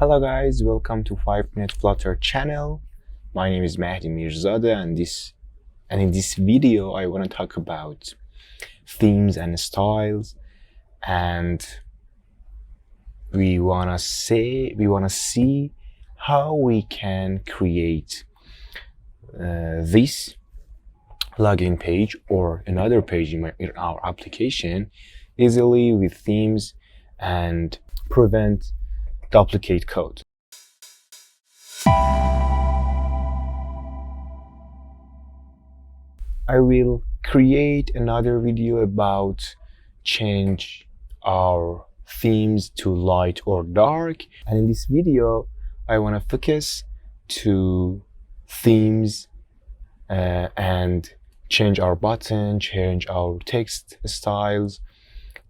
Hello guys, welcome to 5 Minute Flutter channel. My name is Mahdi Mirzadeh and in this video I want to talk about themes and styles, and we want to see how we can create this login page or another page in our application easily with themes and prevent duplicate code. I will create another video about change our themes to light or dark, and in this video I want to focus to themes and change our button, change our text styles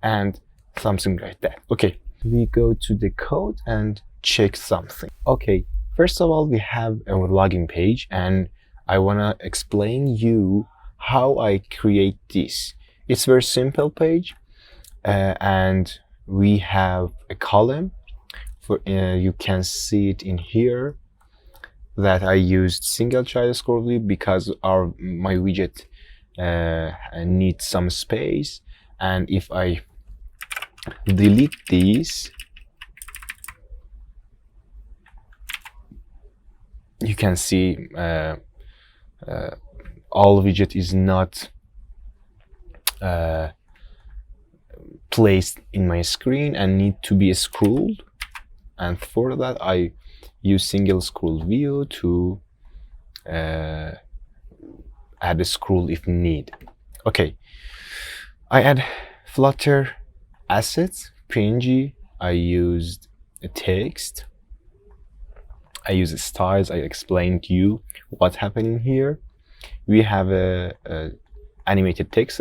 and something like that. Okay, we go to the code and check something. Okay, first of all we have a login page and I want to explain you how I create this. It's very simple page and we have a column for you can see it in here that I used single child scroll view because my widget needs some space, and if I delete these you can see all widget is not placed in my screen and need to be scrolled, and for that I use single scroll view to add a scroll if need. Okay, I add Flutter assets, PNG, I used a text, I use styles. I explained to you what's happening here. We have a animated text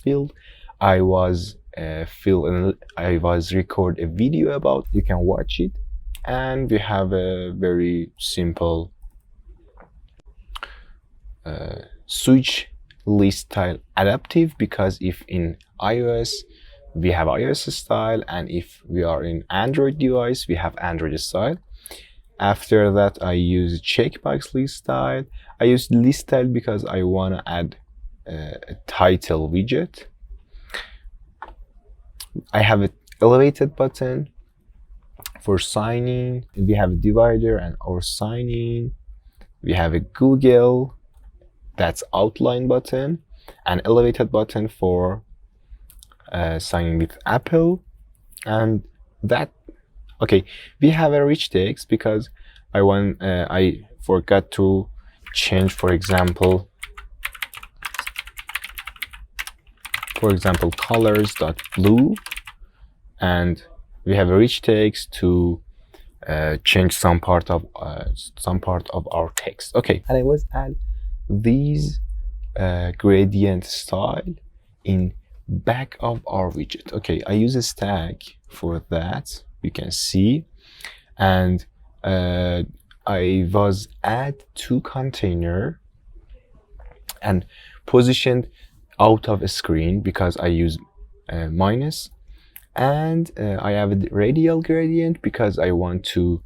field. I was record a video about. You can watch it, and we have a very simple switch list style adaptive, because if in iOS we have iOS style and if we are in Android device we have Android style. After that I use checkbox list style. I use list style because I want to add a title widget. I have an elevated button for signing. We have a divider and our signing. We have a Google, that's outline button, and elevated button for signing with Apple. And that, okay, we have a rich text because I forgot to change, for example colors.blue, and we have a rich text to change some part of our text. Okay, and I was add these gradient style in back of our widget. Okay, I use a stack for that, you can see, and I was add two container and positioned out of a screen because I use minus, and I have a radial gradient because I want to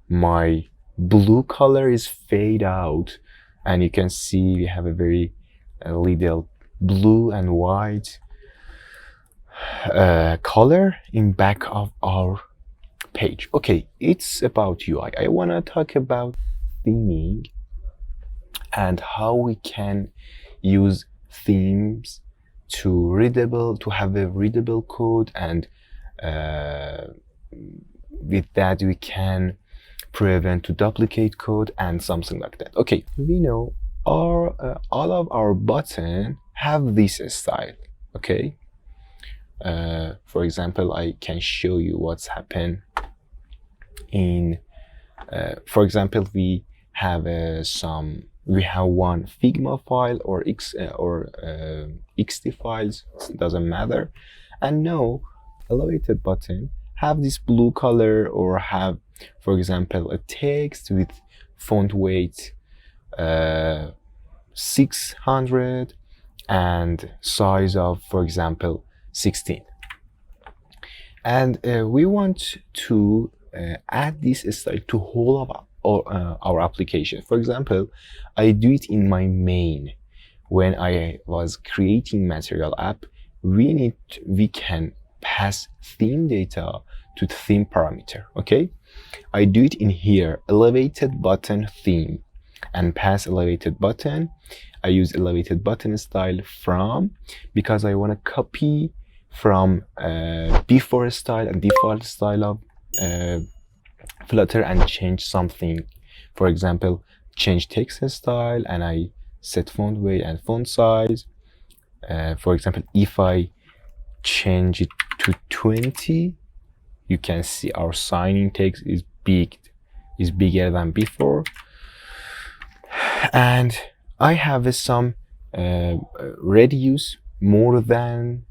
my blue color is fade out, and you can see we have a very little blue and white color in back of our page. Okay, it's about UI. I want to talk about theming and how we can use themes to have a readable code, and with that we can prevent to duplicate code and something like that. Okay, we know all of our button have this style. Okay, for example, I can show you what's happened in for example, we have one Figma file or XD files, doesn't matter, and now elevated button have this blue color, or have, for example, a text with font weight 600 and size of, for example, 16. And we want to add this style to whole of our application. For example, I do it in my main. When I was creating material app, we can pass theme data to theme parameter. Okay, I do it in here, elevated button theme, and pass elevated button. I use elevated button style from, because I want to copy from before style and default style of Flutter and change something. For example, change text style, and I set font weight and font size. For example, if I change it to 20, you can see our signing text is bigger than before. And I have some radius more than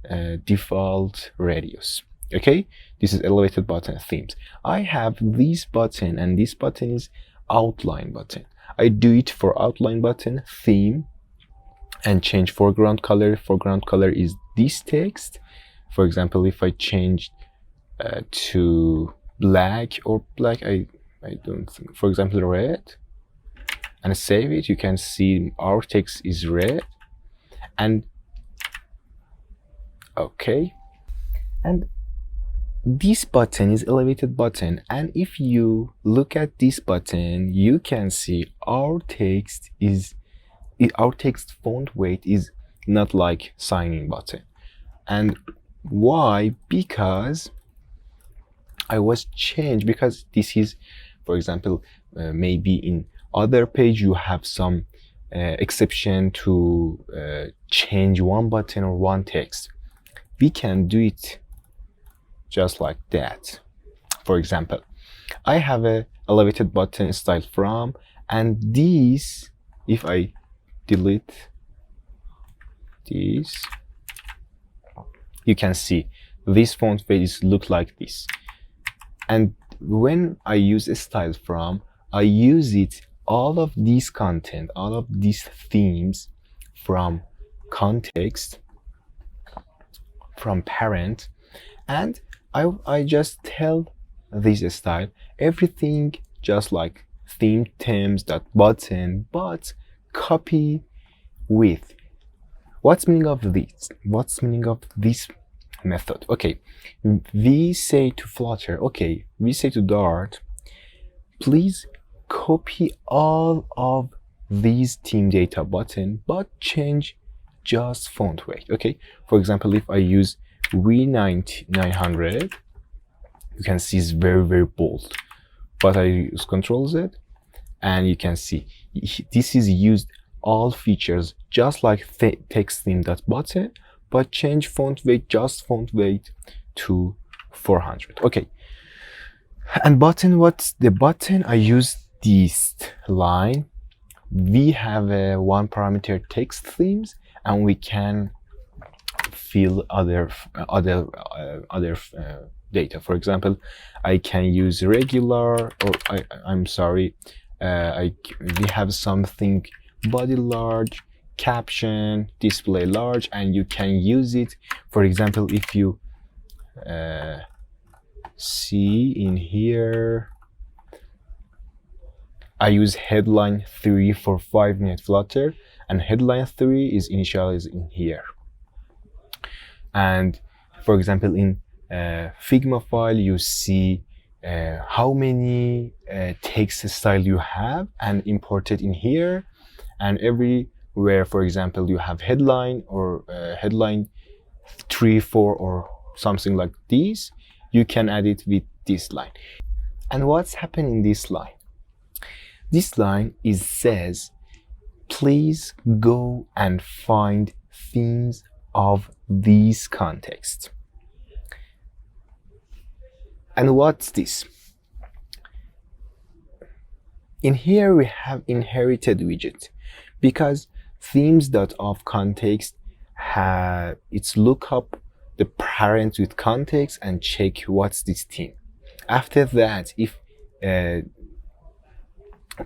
default radius. Okay, this is elevated button themes. I have this button, and this button is outline button. I do it for outline button theme and change foreground color. Foreground color is this text. For example, if I change to black, I don't think, for example, red, and save it, you can see our text is red. And okay, and this button is elevated button, and if you look at this button, you can see our text font weight is not like signing button. And why? Because I was changed, because this is, for example, maybe in other page you have some exception to change one button or one text. We can do it just like that. For example, I have a elevated button style from, and this, if I delete this, you can see this font weight is look like this. And when I use a style from, I use it all of these content, all of these themes from context, from parent, and I just tell this style everything just like theme themes dot button, but copy with. What's meaning of this? What's meaning of this method? Okay, we say to Flutter, okay, we say to Dart, please copy all of these theme data button, but change just font weight. Okay, for example, if I use V900, you can see it's very bold, but I use Control Z, and you can see this is used all features just like text theme dot button, but change font weight, just font weight to 400. Okay, and button, what's the button? I use this line. We have a one parameter text themes, and we can fill other data. For example, I can use regular, or I'm sorry, we have something body large, caption, display large, and you can use it. For example, if you see in here, I use headline 3 for 5-minute Flutter, and headline 3 is initialized in here. And for example, in Figma file, you see how many text style you have and imported in here, and everywhere, for example, you have headline or headline 3, 4, or something like this, you can add it with this line. And what's happening in this line? This line says, please go and find themes of these contexts. And what's this? In here we have inherited widget, because themes.of context have its lookup the parent with context and check what's this theme. After that, if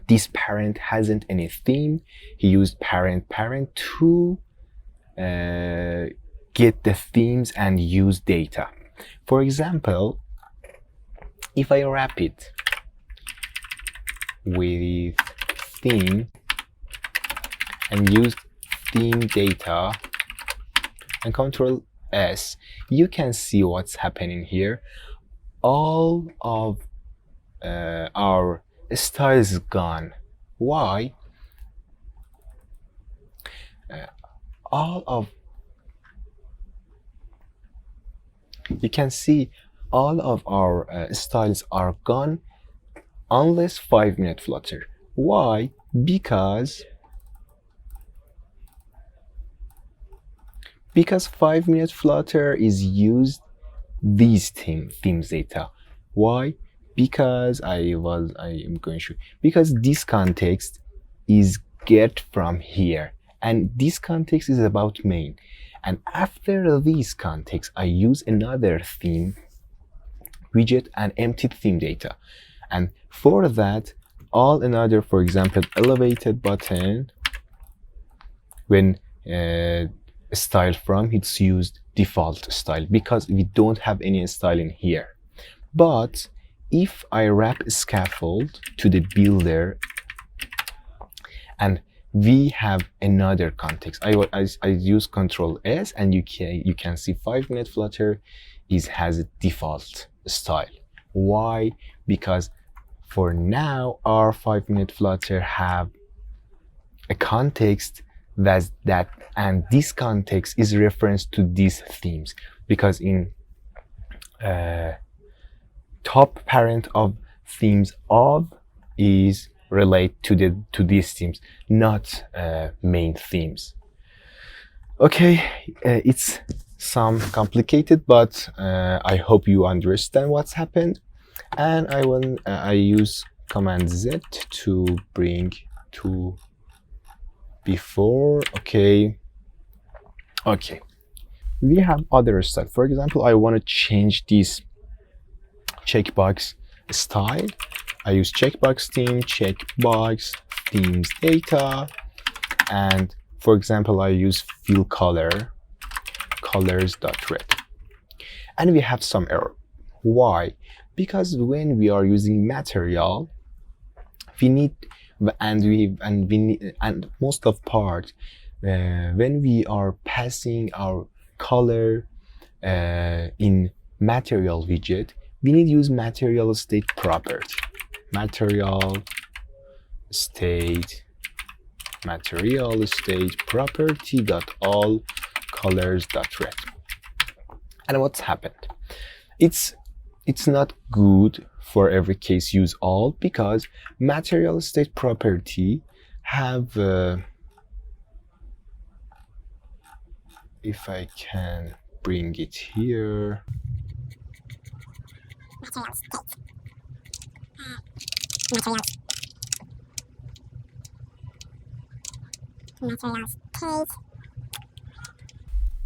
this parent hasn't any theme, he used parent to get the themes and use data. For example, if I wrap it with theme and use theme data and Control S, you can see what's happening here. All of our style is gone. Why? All of you can see all of our styles are gone unless 5-minute Flutter. Why? Because 5-minute Flutter is used these themes data. Why? Because because this context is get from here, and this context is about main, and after this context I use another theme widget and empty theme data, and for that all another, for example, elevated button, when style from, it's used default style because we don't have any style in here. But if I wrap a scaffold to the builder and we have another context, I use Control S, and you can see 5-minute Flutter has a default style. Why? Because for now our 5-minute Flutter have a context that and this context is reference to these themes, because in top parent of themes of is relate to these themes, not main themes. Okay, it's some complicated, but I hope you understand what's happened. And I use Command Z to bring to before. Okay, we have other stuff. For example, I want to change this checkbox style. I use checkbox theme, checkbox themes data, and for example I use fill color, colors.red, and we have some error. Why? Because when we are using material, we need and most of part when we are passing our color in material widget, we need to use material state property. Material state property dot all colors dot red. And what's happened? It's not good for every case use all, because material state property have if I can bring it here,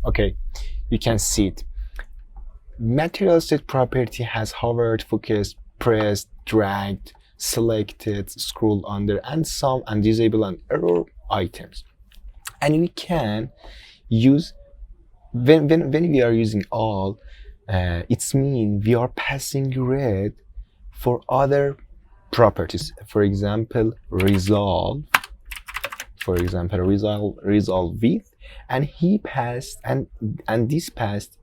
okay, you can see it. Material state property has hovered, focused, pressed, dragged, selected, scroll under, and some and disable and error items. And we can use when we are using all, it's mean we are passing red for other properties. For example, resolve with, and he passed and this passed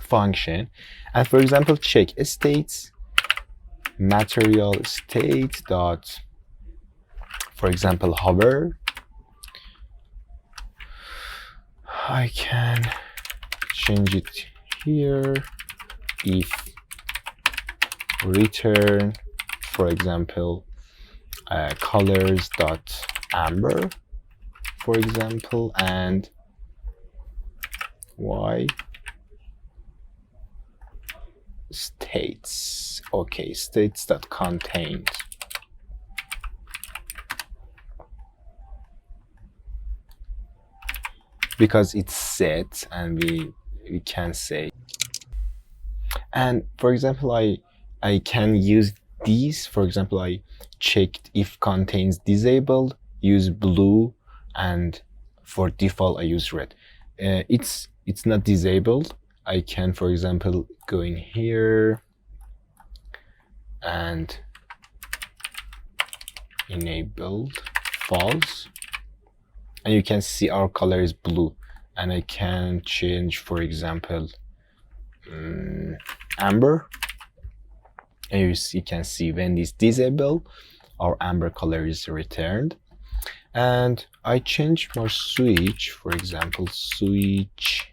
function. And for example, check states material state dot, for example, hover. I can change it here. If return, for example, colors dot amber, for example, and y states. Okay, states that contains. Because it's set and we can say. And for example, I can use these. For example, I checked if contains disabled, use blue, and for default I use red. It's not disabled, I can, for example, go in here and enable false, and you can see our color is blue. And I can change, for example, amber, and you can see when this disabled, our amber color is returned. And I change my switch, for example, switch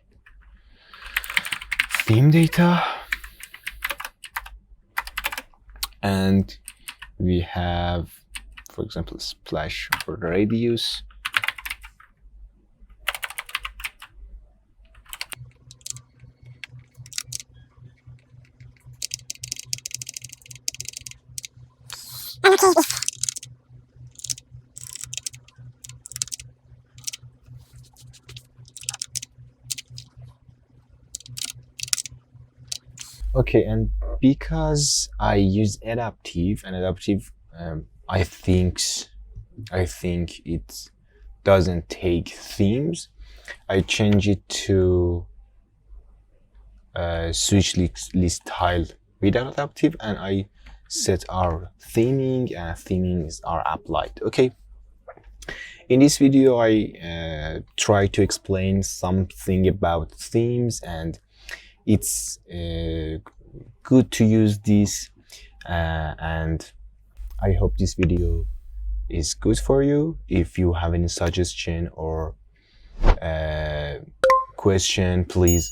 theme data, and we have, for example, splash or radius. Okay, and because I use adaptive, and adaptive, I think it doesn't take themes. I change it to switch list tile without adaptive, and I set our theming, and themings are applied. Okay. In this video, I try to explain something about themes, and it's good to use this, and I hope this video is good for you. If you have any suggestion or question, please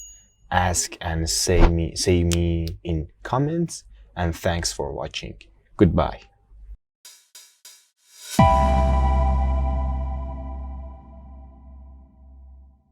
ask and say me in comments, and thanks for watching. Goodbye.